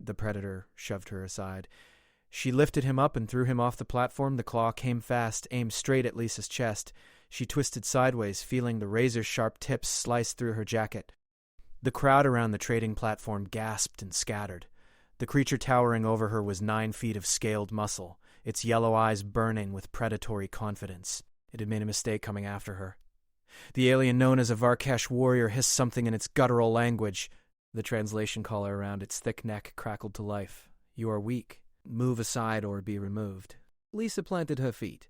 The predator shoved her aside. She lifted him up and threw him off the platform. The claw came fast, aimed straight at Lisa's chest. She twisted sideways, feeling the razor-sharp tips slice through her jacket. The crowd around the trading platform gasped and scattered. The creature towering over her was 9 feet of scaled muscle, its yellow eyes burning with predatory confidence. It had made a mistake coming after her. The alien known as a Varkesh warrior hissed something in its guttural language. The translation collar around its thick neck crackled to life. "You are weak. Move aside or be removed." Lisa planted her feet.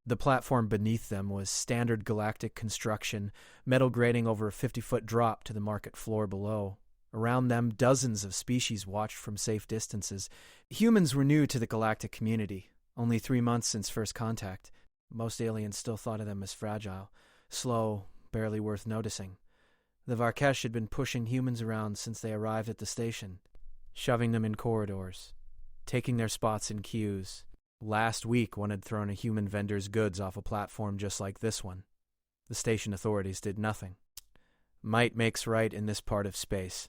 The platform beneath them was standard galactic construction, metal grating over a 50-foot drop to the market floor below. Around them, dozens of species watched from safe distances. Humans were new to the galactic community, only 3 months since first contact. Most aliens still thought of them as fragile, slow, barely worth noticing. The Varkesh had been pushing humans around since they arrived at the station, shoving them in corridors, taking their spots in queues. Last week, one had thrown a human vendor's goods off a platform just like this one. The station authorities did nothing. Might makes right in this part of space.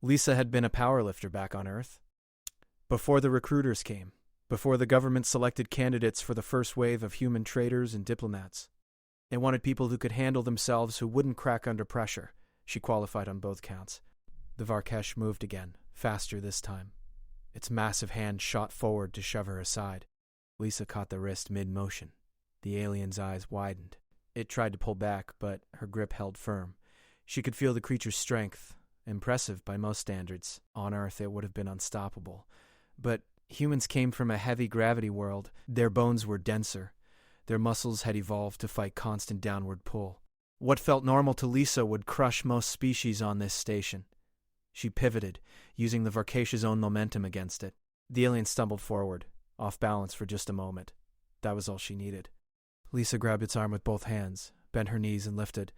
Lisa had been a powerlifter back on Earth. Before the recruiters came, before the government selected candidates for the first wave of human traders and diplomats. They wanted people who could handle themselves, who wouldn't crack under pressure. She qualified on both counts. The Varkesh moved again, faster this time. Its massive hand shot forward to shove her aside. Lisa caught the wrist mid-motion. The alien's eyes widened. It tried to pull back, but her grip held firm. She could feel the creature's strength, impressive by most standards. On Earth, it would have been unstoppable. But humans came from a heavy gravity world. Their bones were denser. Their muscles had evolved to fight constant downward pull. What felt normal to Lisa would crush most species on this station. She pivoted, using the Varkesh's own momentum against it. The alien stumbled forward, off balance for just a moment. That was all she needed. Lisa grabbed its arm with both hands, bent her knees and lifted.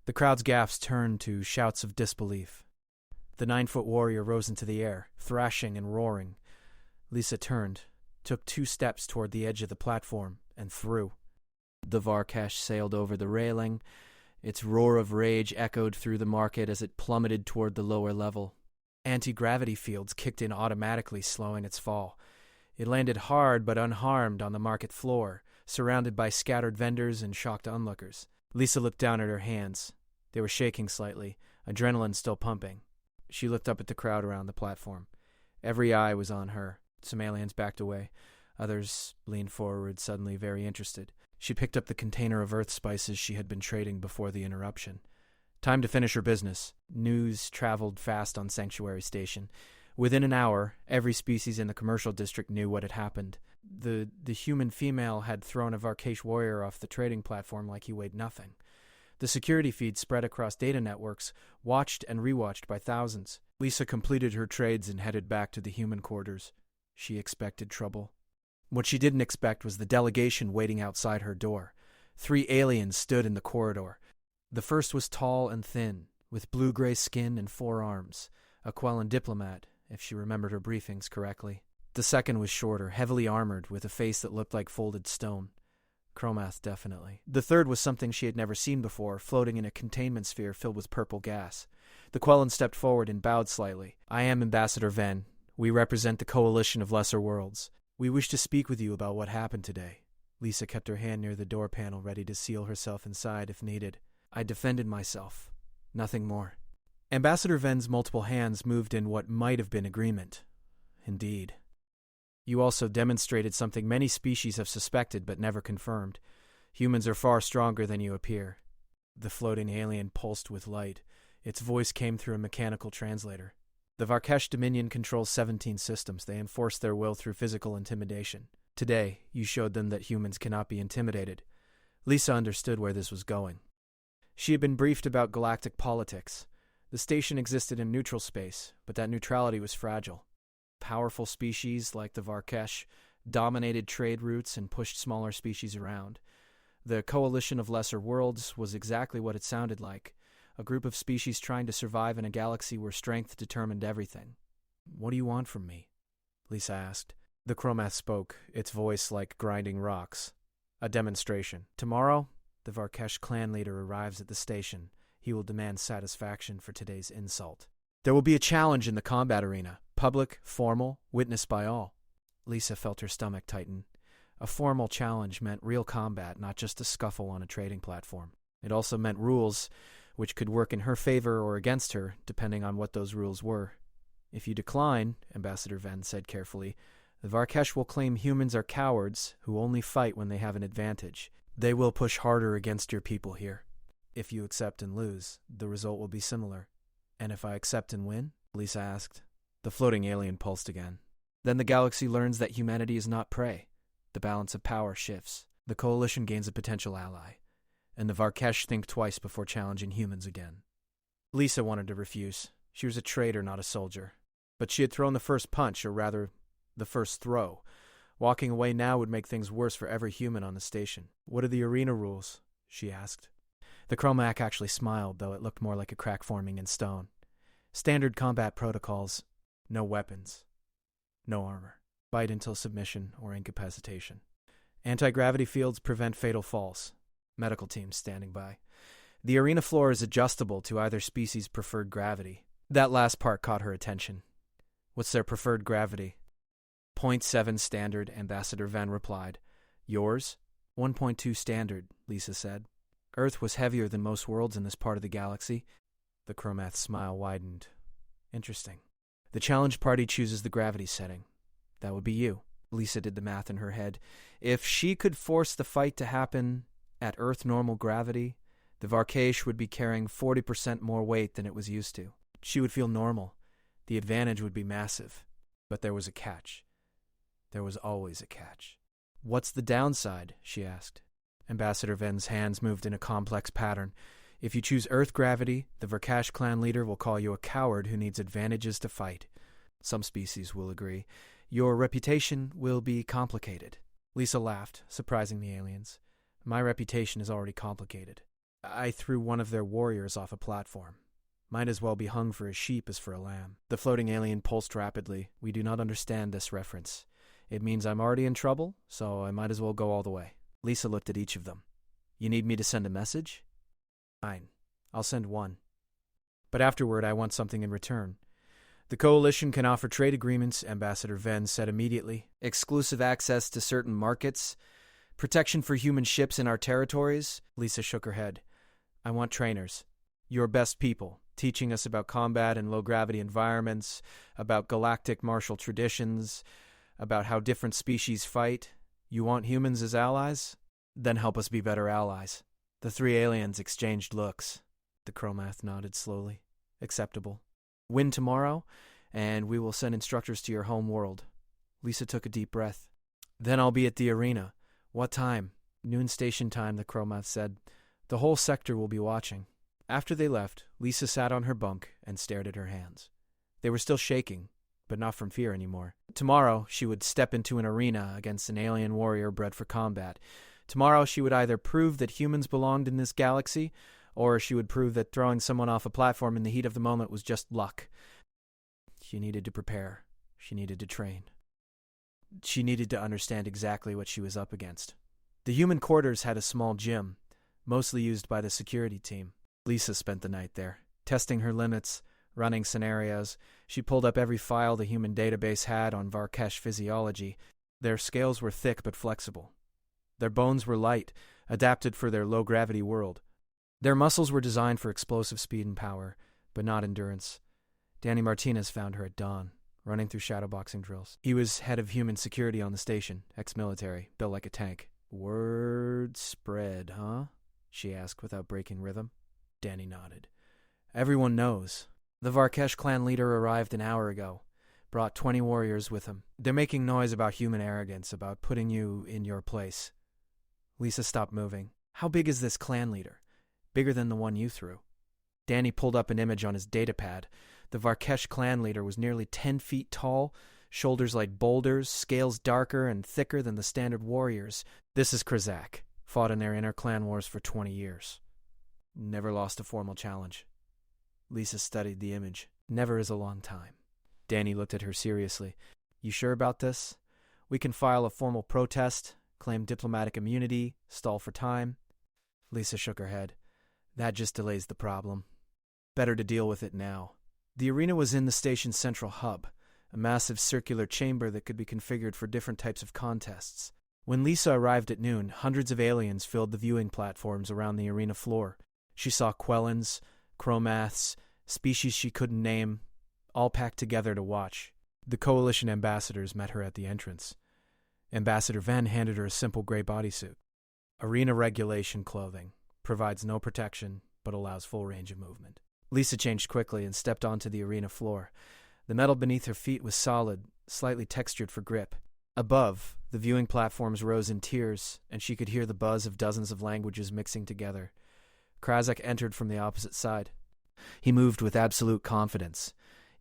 The crowd's gasps turned to shouts of disbelief. The 9-foot warrior rose into the air, thrashing and roaring. Lisa turned, took 2 steps toward the edge of the platform, and threw. The Varkesh sailed over the railing. Its roar of rage echoed through the market as it plummeted toward the lower level. Anti-gravity fields kicked in automatically, slowing its fall. It landed hard but unharmed on the market floor, surrounded by scattered vendors and shocked onlookers. Lisa looked down at her hands. They were shaking slightly, adrenaline still pumping. She looked up at the crowd around the platform. Every eye was on her. Some aliens backed away. Others leaned forward, suddenly very interested. She picked up the container of earth spices she had been trading before the interruption. Time to finish her business. News traveled fast on Sanctuary Station. Within an hour, every species in the commercial district knew what had happened. The human female had thrown a Varkesh warrior off the trading platform like he weighed nothing. The security feed spread across data networks, watched and rewatched by thousands. Lisa completed her trades and headed back to the human quarters. She expected trouble. What she didn't expect was the delegation waiting outside her door. 3 aliens stood in the corridor. The first was tall and thin, with blue-gray skin and 4 arms, a Quellan diplomat, if she remembered her briefings correctly. The second was shorter, heavily armored, with a face that looked like folded stone. Chromath, definitely. The third was something she had never seen before, floating in a containment sphere filled with purple gas. The Quellan stepped forward and bowed slightly. "I am Ambassador Ven. We represent the Coalition of Lesser Worlds. We wish to speak with you about what happened today." Lisa kept her hand near the door panel, ready to seal herself inside if needed. "I defended myself. Nothing more." Ambassador Ven's multiple hands moved in what might have been agreement. "Indeed. You also demonstrated something many species have suspected but never confirmed. Humans are far stronger than you appear." The floating alien pulsed with light. Its voice came through a mechanical translator. "The Varkesh Dominion controls 17 systems. They enforce their will through physical intimidation. Today, you showed them that humans cannot be intimidated." Lisa understood where this was going. She had been briefed about galactic politics. The station existed in neutral space, but that neutrality was fragile. Powerful species, like the Varkesh, dominated trade routes and pushed smaller species around. The Coalition of Lesser Worlds was exactly what it sounded like, a group of species trying to survive in a galaxy where strength determined everything. "What do you want from me?" Lisa asked. The Chromath spoke, its voice like grinding rocks. "A demonstration. Tomorrow, the Varkesh clan leader arrives at the station. He will demand satisfaction for today's insult. There will be a challenge in the combat arena. Public, formal, witnessed by all. Lisa felt her stomach tighten. A formal challenge meant real combat, not just a scuffle on a trading platform. It also meant rules, which could work in her favor or against her, depending on what those rules were. If you decline, Ambassador Venn said carefully, the Varkesh will claim humans are cowards who only fight when they have an advantage. They will push harder against your people here. If you accept and lose, the result will be similar. And if I accept and win? Lisa asked. The floating alien pulsed again. Then the galaxy learns that humanity is not prey. The balance of power shifts. The coalition gains a potential ally. And the Varkesh think twice before challenging humans again. Lisa wanted to refuse. She was a traitor, not a soldier. But she had thrown the first punch, or rather, the first throw. Walking away now would make things worse for every human on the station. What are the arena rules? She asked. The Chromac actually smiled, though it looked more like a crack forming in stone. Standard combat protocols. No weapons. No armor. Fight until submission or incapacitation. Anti-gravity fields prevent fatal falls. Medical teams standing by. The arena floor is adjustable to either species' preferred gravity. That last part caught her attention. What's their preferred gravity? 0.7 standard, Ambassador Venn replied. Yours? 1.2 standard, Lisa said. Earth was heavier than most worlds in this part of the galaxy. The Chromath's smile widened. Interesting. The challenge party chooses the gravity setting. That would be you. Lisa did the math in her head. If she could force the fight to happen at Earth normal gravity, the Varkesh would be carrying 40% more weight than it was used to. She would feel normal. The advantage would be massive. But there was a catch. There was always a catch. What's the downside? She asked. Ambassador Venn's hands moved in a complex pattern. If you choose Earth gravity, the Varkesh clan leader will call you a coward who needs advantages to fight. Some species will agree. Your reputation will be complicated. Lisa laughed, surprising the aliens. My reputation is already complicated. I threw one of their warriors off a platform. Might as well be hung for a sheep as for a lamb. The floating alien pulsed rapidly. We do not understand this reference. It means I'm already in trouble, so I might as well go all the way. Lisa looked at each of them. You need me to send a message? Fine. I'll send one. But afterward, I want something in return. The Coalition can offer trade agreements, Ambassador Venn said immediately. Exclusive access to certain markets. Protection for human ships in our territories. Lisa shook her head. I want trainers. Your best people. Teaching us about combat in low-gravity environments, about galactic martial traditions, about how different species fight. You want humans as allies? Then help us be better allies. The three aliens exchanged looks. The Chromath nodded slowly. Acceptable. Win tomorrow, and we will send instructors to your home world. Lisa took a deep breath. Then I'll be at the arena. What time? Noon station time, the Chromath said. The whole sector will be watching. After they left, Lisa sat on her bunk and stared at her hands. They were still shaking, but not from fear anymore. Tomorrow, she would step into an arena against an alien warrior bred for combat. Tomorrow, she would either prove that humans belonged in this galaxy, or she would prove that throwing someone off a platform in the heat of the moment was just luck. She needed to prepare. She needed to train. She needed to understand exactly what she was up against. The human quarters had a small gym, mostly used by the security team. Lisa spent the night there, testing her limits, running scenarios. She pulled up every file the human database had on Varkesh physiology. Their scales were thick but flexible. Their bones were light, adapted for their low-gravity world. Their muscles were designed for explosive speed and power, but not endurance. Danny Martinez found her at dawn, running through shadowboxing drills. He was head of human security on the station, ex-military, built like a tank. Word spread, huh? She asked without breaking rhythm. Danny nodded. Everyone knows. The Varkesh clan leader arrived an hour ago, brought 20 warriors with him. They're making noise about human arrogance, about putting you in your place. Lisa stopped moving. How big is this clan leader? Bigger than the one you threw. Danny pulled up an image on his datapad. The Varkesh clan leader was nearly 10 feet tall, shoulders like boulders, scales darker and thicker than the standard warriors. This is Krazak, fought in their inner clan wars for 20 years. Never lost a formal challenge. Lisa studied the image. Never is a long time. Danny looked at her seriously. You sure about this? We can file a formal protest, claim diplomatic immunity, stall for time. Lisa shook her head. That just delays the problem. Better to deal with it now. The arena was in the station's central hub. a massive circular chamber that could be configured for different types of contests. When Lisa arrived at noon, hundreds of aliens filled the viewing platforms around the arena floor. She saw Quellans, Chromaths, species she couldn't name, all packed together to watch. The Coalition ambassadors met her at the entrance. Ambassador Ven handed her a simple gray bodysuit. Arena regulation clothing. Provides no protection, but allows full range of movement. Lisa changed quickly and stepped onto the arena floor. The metal beneath her feet was solid, slightly textured for grip. Above, the viewing platforms rose in tiers, and she could hear the buzz of dozens of languages mixing together. Krazak entered from the opposite side. He moved with absolute confidence,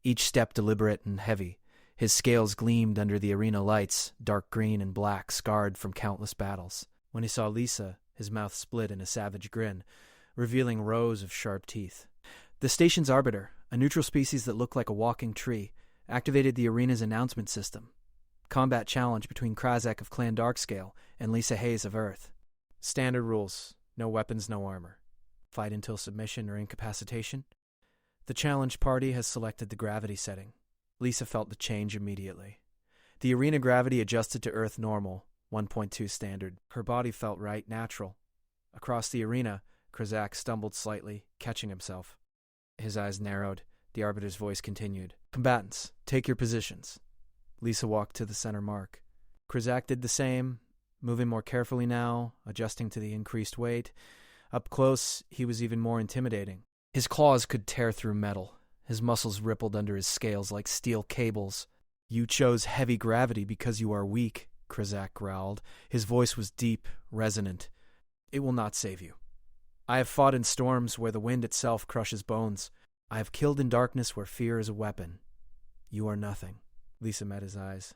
each step deliberate and heavy. His scales gleamed under the arena lights, dark green and black, scarred from countless battles. When he saw Lisa, his mouth split in a savage grin, revealing rows of sharp teeth. The station's arbiter, a neutral species that looked like a walking tree, activated the arena's announcement system. Combat challenge between Krazak of Clan Darkscale and Lisa Hayes of Earth. Standard rules. No weapons, no armor. Fight until submission or incapacitation. The challenge party has selected the gravity setting. Lisa felt the change immediately. The arena gravity adjusted to Earth normal, 1.2 standard. Her body felt right, natural. Across the arena, Krazak stumbled slightly, catching himself. His eyes narrowed. The arbiter's voice continued. Combatants, take your positions. Lisa walked to the center mark. Krazak did the same, moving more carefully now, adjusting to the increased weight. Up close, he was even more intimidating. His claws could tear through metal. His muscles rippled under his scales like steel cables. You chose heavy gravity because you are weak, Krazak growled. His voice was deep, resonant. It will not save you. I have fought in storms where the wind itself crushes bones. I have killed in darkness where fear is a weapon. You are nothing. Lisa met his eyes.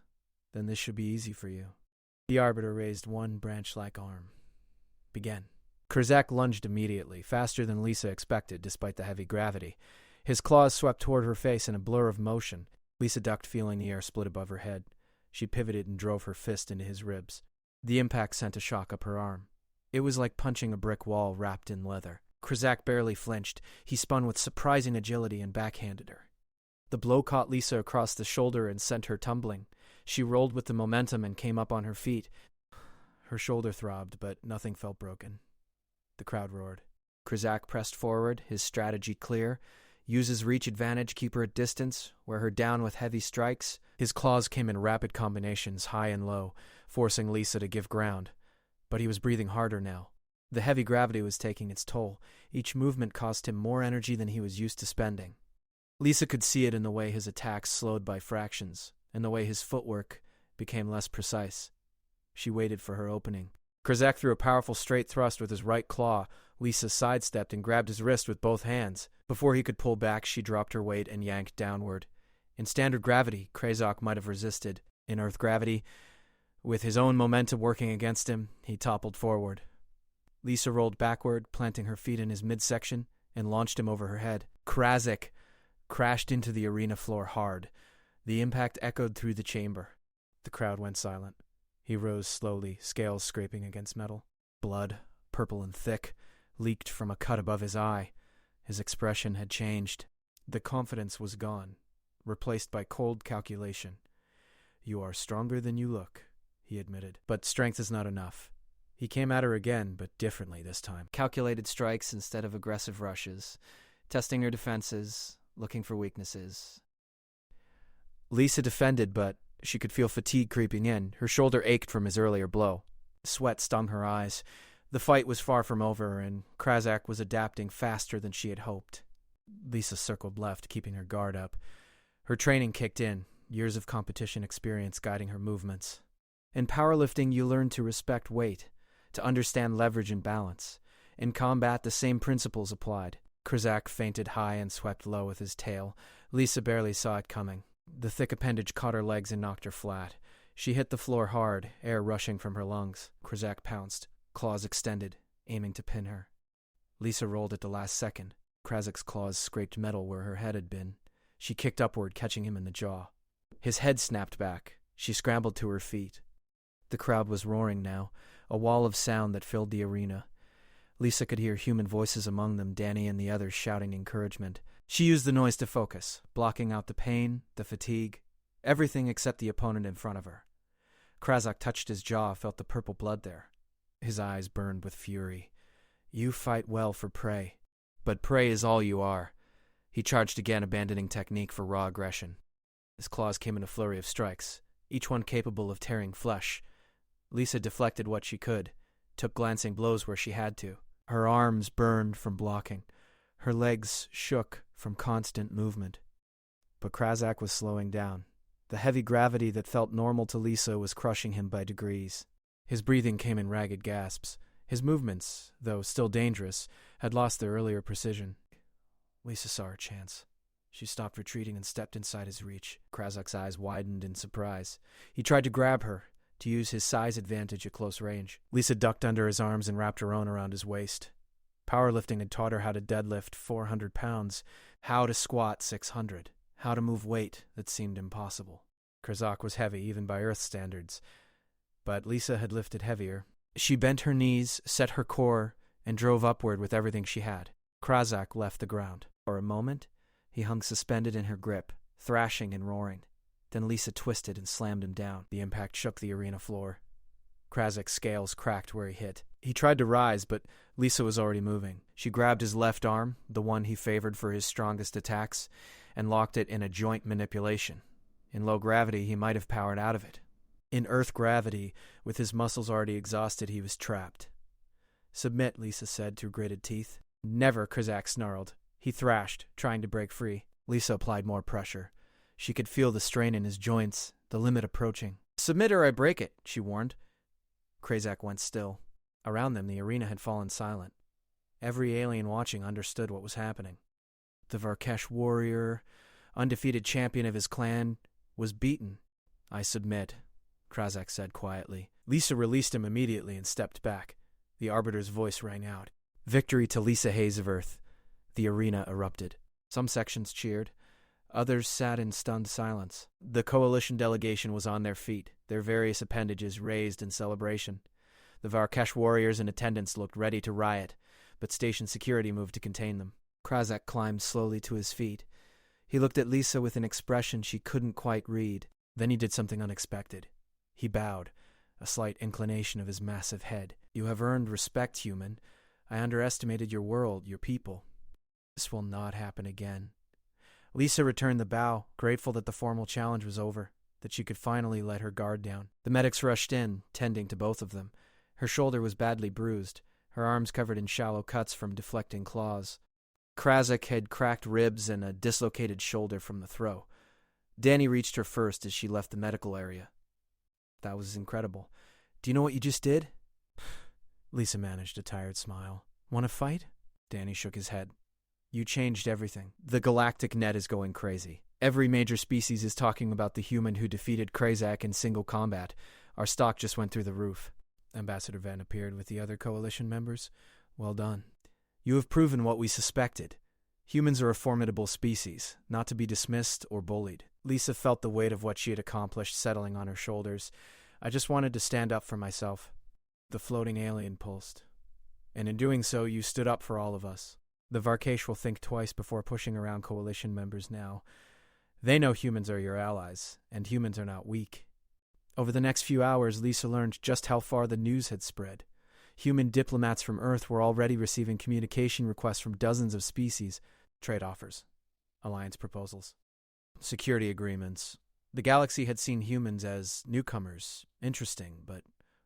Then this should be easy for you. The arbiter raised one branch-like arm. Begin. Krazak lunged immediately, faster than Lisa expected, despite the heavy gravity. His claws swept toward her face in a blur of motion. Lisa ducked, feeling the air split above her head. She pivoted and drove her fist into his ribs. The impact sent a shock up her arm. It was like punching a brick wall wrapped in leather. Krazak barely flinched. He spun with surprising agility and backhanded her. The blow caught Lisa across the shoulder and sent her tumbling. She rolled with the momentum and came up on her feet. Her shoulder throbbed, but nothing felt broken. The crowd roared. Krazak pressed forward, his strategy clear. Use his reach advantage, keep her at distance, wear her down with heavy strikes. His claws came in rapid combinations, high and low, forcing Lisa to give ground. But he was breathing harder now. The heavy gravity was taking its toll. Each movement cost him more energy than he was used to spending. Lisa could see it in the way his attacks slowed by fractions, and the way his footwork became less precise. She waited for her opening. Krazak threw a powerful straight thrust with his right claw. Lisa sidestepped and grabbed his wrist with both hands. Before he could pull back, she dropped her weight and yanked downward. In standard gravity, Krazak might have resisted. In Earth gravity, with his own momentum working against him, he toppled forward. Lisa rolled backward, planting her feet in his midsection, and launched him over her head. Krazak crashed into the arena floor hard. The impact echoed through the chamber. The crowd went silent. He rose slowly, scales scraping against metal. Blood, purple and thick, leaked from a cut above his eye. His expression had changed. The confidence was gone, replaced by cold calculation. You are stronger than you look, he admitted. But strength is not enough. He came at her again, but differently this time. Calculated strikes instead of aggressive rushes, testing her defenses, looking for weaknesses. Lisa defended, but she could feel fatigue creeping in. Her shoulder ached from his earlier blow. Sweat stung her eyes. The fight was far from over, and Krazak was adapting faster than she had hoped. Lisa circled left, keeping her guard up. Her training kicked in, years of competition experience guiding her movements. In powerlifting, you learn to respect weight, to understand leverage and balance. In combat, the same principles applied. Krazak feinted high and swept low with his tail. Lisa barely saw it coming. The thick appendage caught her legs and knocked her flat. She hit the floor hard, air rushing from her lungs. Krazak pounced, claws extended, aiming to pin her. Lisa rolled at the last second. Krazak's claws scraped metal where her head had been. She kicked upward, catching him in the jaw. His head snapped back. She scrambled to her feet. The crowd was roaring now, a wall of sound that filled the arena. Lisa could hear human voices among them, Danny and the others shouting encouragement. She used the noise to focus, blocking out the pain, the fatigue. Everything except the opponent in front of her. Krazak touched his jaw, felt the purple blood there. His eyes burned with fury. You fight well for prey, but prey is all you are. He charged again, abandoning technique for raw aggression. His claws came in a flurry of strikes, each one capable of tearing flesh. Lisa deflected what she could, took glancing blows where she had to. Her arms burned from blocking. Her legs shook from constant movement. But Krazak was slowing down. The heavy gravity that felt normal to Lisa was crushing him by degrees. His breathing came in ragged gasps. His movements, though still dangerous, had lost their earlier precision. Lisa saw her chance. She stopped retreating and stepped inside his reach. Krazak's eyes widened in surprise. He tried to grab her, to use his size advantage at close range. Lisa ducked under his arms and wrapped her own around his waist. Powerlifting had taught her how to deadlift 400 pounds, how to squat 600, how to move weight that seemed impossible. Krazak was heavy, even by Earth standards, but Lisa had lifted heavier. She bent her knees, set her core, and drove upward with everything she had. Krazak left the ground. For a moment, he hung suspended in her grip, thrashing and roaring. Then Lisa twisted and slammed him down. The impact shook the arena floor. Krazak's scales cracked where he hit. He tried to rise, but Lisa was already moving. She grabbed his left arm, the one he favored for his strongest attacks, and locked it in a joint manipulation. In low gravity, he might have powered out of it. In Earth gravity, with his muscles already exhausted, he was trapped. Submit, Lisa said through gritted teeth. Never, Krazak snarled. He thrashed, trying to break free. Lisa applied more pressure. She could feel the strain in his joints, the limit approaching. Submit or I break it, she warned. Krazak went still. Around them, the arena had fallen silent. Every alien watching understood what was happening. The Varkesh warrior, undefeated champion of his clan, was beaten. I submit, Krazak said quietly. Lisa released him immediately and stepped back. The Arbiter's voice rang out. Victory to Lisa Hayes of Earth. The arena erupted. Some sections cheered. Others sat in stunned silence. The coalition delegation was on their feet, their various appendages raised in celebration. The Varkesh warriors in attendance looked ready to riot, but station security moved to contain them. Krazak climbed slowly to his feet. He looked at Lisa with an expression she couldn't quite read. Then he did something unexpected. He bowed, a slight inclination of his massive head. You have earned respect, human. I underestimated your world, your people. This will not happen again. Lisa returned the bow, grateful that the formal challenge was over, that she could finally let her guard down. The medics rushed in, tending to both of them. Her shoulder was badly bruised, her arms covered in shallow cuts from deflecting claws. Krazak had cracked ribs and a dislocated shoulder from the throw. Danny reached her first as she left the medical area. That was incredible. Do you know what you just did? Lisa managed a tired smile. Want to fight? Danny shook his head. You changed everything. The galactic net is going crazy. Every major species is talking about the human who defeated Krazak in single combat. Our stock just went through the roof. Ambassador Venn appeared with the other coalition members. Well done. You have proven what we suspected. Humans are a formidable species, not to be dismissed or bullied. Lisa felt the weight of what she had accomplished settling on her shoulders. I just wanted to stand up for myself. The floating alien pulsed. And in doing so, you stood up for all of us. The Varkesh will think twice before pushing around coalition members now. They know humans are your allies, and humans are not weak. Over the next few hours, Lisa learned just how far the news had spread. Human diplomats from Earth were already receiving communication requests from dozens of species, trade offers, alliance proposals, security agreements. The galaxy had seen humans as newcomers, interesting, but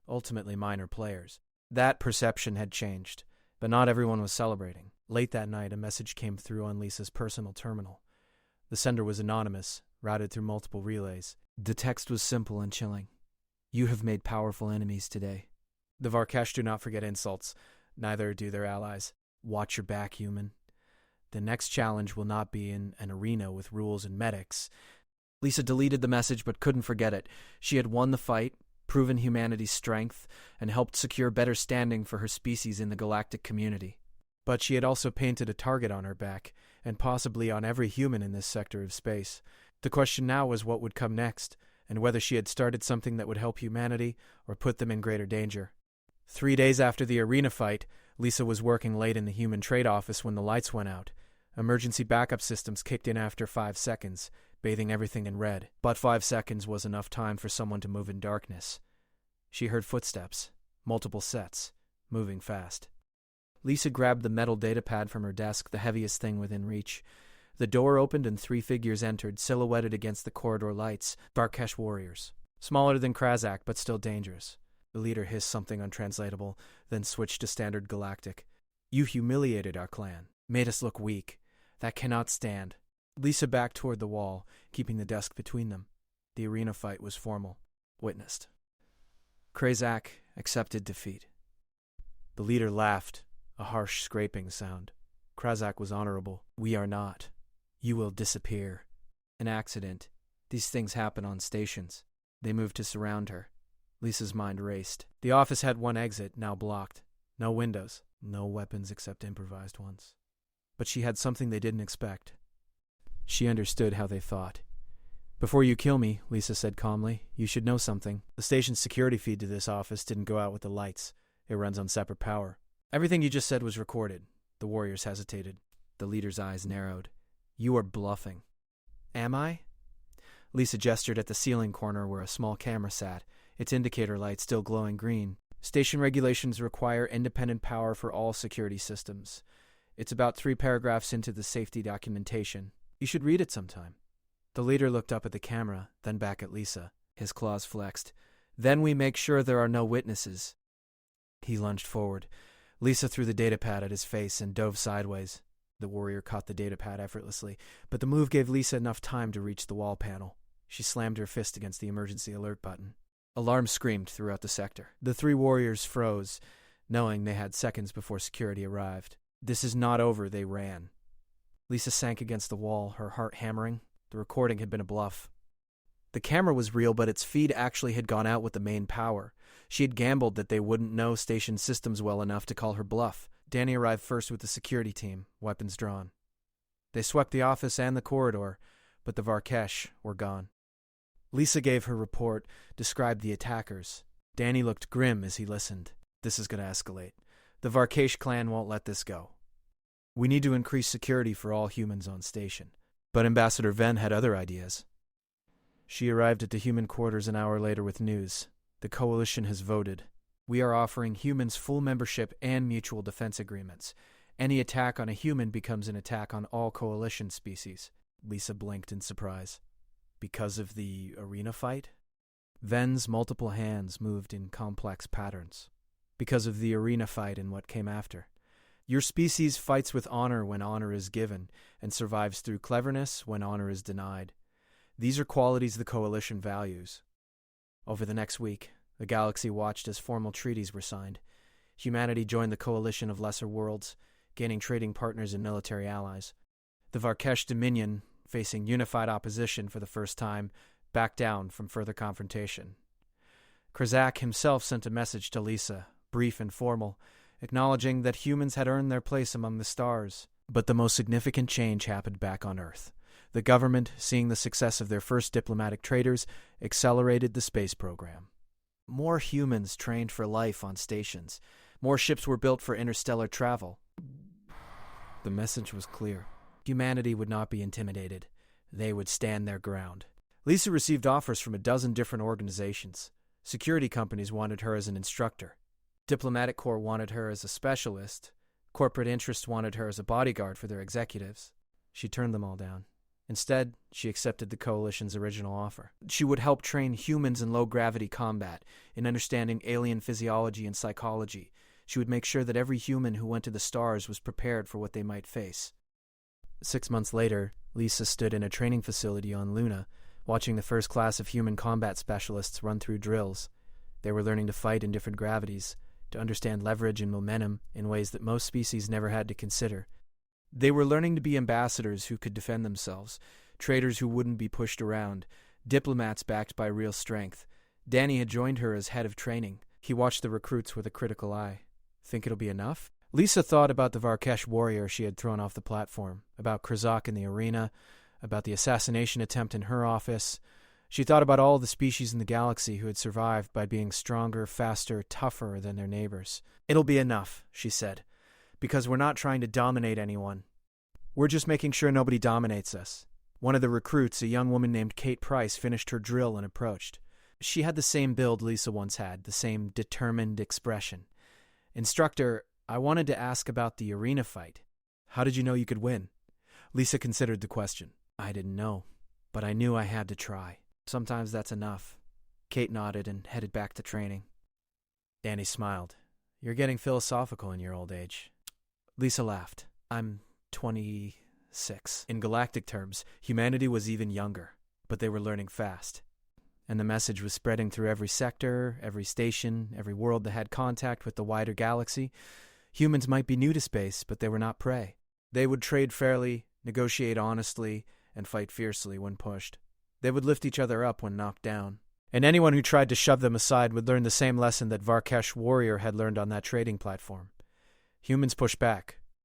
ultimately minor players. That perception had changed, but not everyone was celebrating. Late that night, a message came through on Lisa's personal terminal. The sender was anonymous, routed through multiple relays. The text was simple and chilling. You have made powerful enemies today. The Varkesh do not forget insults. Neither do their allies. Watch your back, human. The next challenge will not be in an arena with rules and medics. Lisa deleted the message but couldn't forget it. She had won the fight, proven humanity's strength, and helped secure better standing for her species in the galactic community. But she had also painted a target on her back, and possibly on every human in this sector of space. The question now was what would come next, and whether she had started something that would help humanity or put them in greater danger. 3 days after the arena fight, Lisa was working late in the human trade office when the lights went out. Emergency backup systems kicked in after 5 seconds, bathing everything in red. But 5 seconds was enough time for someone to move in darkness. She heard footsteps, multiple sets, moving fast. Lisa grabbed the metal datapad from her desk, the heaviest thing within reach. The door opened and 3 figures entered, silhouetted against the corridor lights, Varkesh warriors. Smaller than Krazak, but still dangerous. The leader hissed something untranslatable, then switched to standard Galactic. "You humiliated our clan, made us look weak. That cannot stand." Lisa backed toward the wall, keeping the desk between them. The arena fight was formal. Witnessed. Krazak accepted defeat. The leader laughed, a harsh scraping sound. Krazak was honorable. "We are not. You will disappear." An accident. These things happen on stations. They moved to surround her. Lisa's mind raced. The office had one exit, now blocked. No windows. No weapons except improvised ones. But she had something they didn't expect. She understood how they thought. "Before you kill me," Lisa said calmly, "you should know something. The station's security feed to this office didn't go out with the lights. It runs on separate power." "Everything you just said was recorded." The warriors hesitated. The leader's eyes narrowed. "You are bluffing." "Am I?" Lisa gestured at the ceiling corner where a small camera sat, its indicator light still glowing green. "Station regulations require independent power for all security systems. It's about 3 paragraphs into the safety documentation. You should read it sometime." The leader looked up at the camera, then back at Lisa. His claws flexed. "Then we make sure there are no witnesses." He lunged forward. Lisa threw the datapad at his face and dove sideways. The warrior caught the datapad effortlessly, but the move gave Lisa enough time to reach the wall panel. She slammed her fist against the emergency alert button. Alarm screamed throughout the sector. The 3 warriors froze, knowing they had seconds before security arrived. "This is not over," they ran. Lisa sank against the wall, her heart hammering. The recording had been a bluff. The camera was real, but its feed actually had gone out with the main power. She had gambled that they wouldn't know station systems well enough to call her bluff. Danny arrived first with the security team, weapons drawn. They swept the office and the corridor, but the Varkesh were gone. Lisa gave her report, described the attackers. Danny looked grim as he listened. "This is going to escalate. The Varkesh clan won't let this go. We need to increase security for all humans on station." But Ambassador Ven had other ideas. She arrived at the human quarters an hour later with news. "The Coalition has voted. We are offering humans full membership and mutual defense agreements. Any attack on a human becomes an attack on all Coalition species." Lisa blinked in surprise. "Because of the arena fight?" Ven's multiple hands moved in complex patterns. "Because of the arena fight and what came after. Your species fights with honor when honor is given, and survives through cleverness when honor is denied. These are qualities the Coalition values." Over the next week, the galaxy watched as formal treaties were signed. Humanity joined the Coalition of Lesser Worlds, gaining trading partners and military allies. The Varkesh Dominion, facing unified opposition for the first time, backed down from further confrontation. Krazak himself sent a message to Lisa, brief and formal, acknowledging that humans had earned their place among the stars. But the most significant change happened back on Earth. The government, seeing the success of their first diplomatic traders, accelerated the space program. More humans trained for life on stations. More ships were built for interstellar travel. The message was clear. Humanity would not be intimidated. They would stand their ground. Lisa received offers from a dozen different organizations. Security companies wanted her as an instructor. Diplomatic Corps wanted her as a specialist. Corporate interests wanted her as a bodyguard for their executives. She turned them all down. Instead, she accepted the Coalition's original offer. She would help train humans in low-gravity combat, in understanding alien physiology and psychology. She would make sure that every human who went to the stars was prepared for what they might face. 6 months later, Lisa stood in a training facility on Luna, watching the first class of human combat specialists run through drills. They were learning to fight in different gravities, to understand leverage and momentum in ways that most species never had to consider. They were learning to be ambassadors who could defend themselves, traders who wouldn't be pushed around, diplomats backed by real strength. Danny had joined her as head of training. He watched the recruits with a critical eye. Think it'll be enough? Lisa thought about the Varkesh warrior she had thrown off the platform, about Krazak in the arena, about the assassination attempt in her office. She thought about all the species in the galaxy who had survived by being stronger, faster, tougher than their neighbors. "It'll be enough," she said, "because we're not trying to dominate anyone. We're just making sure nobody dominates us. One of the recruits, a young woman named Kate Price, finished her drill and approached. She had the same build Lisa once had, the same determined expression. "Instructor, I wanted to ask about the arena fight. How did you know you could win?" Lisa considered the question. "I didn't know, but I knew I had to try. Sometimes that's enough." Kate nodded and headed back to training. Danny smiled. "You're getting philosophical in your old age." Lisa laughed. "I'm 26. In galactic terms, humanity was even younger, but they were learning fast. And the message was spreading through every sector, every station, every world that had contact with the wider galaxy. Humans might be new to space, but they were not prey. They would trade fairly, negotiate honestly, and fight fiercely when pushed. They would lift each other up when knocked down. And anyone who tried to shove them aside would learn the same lesson that Varkesh Warrior had learned on that trading platform. Humans push back,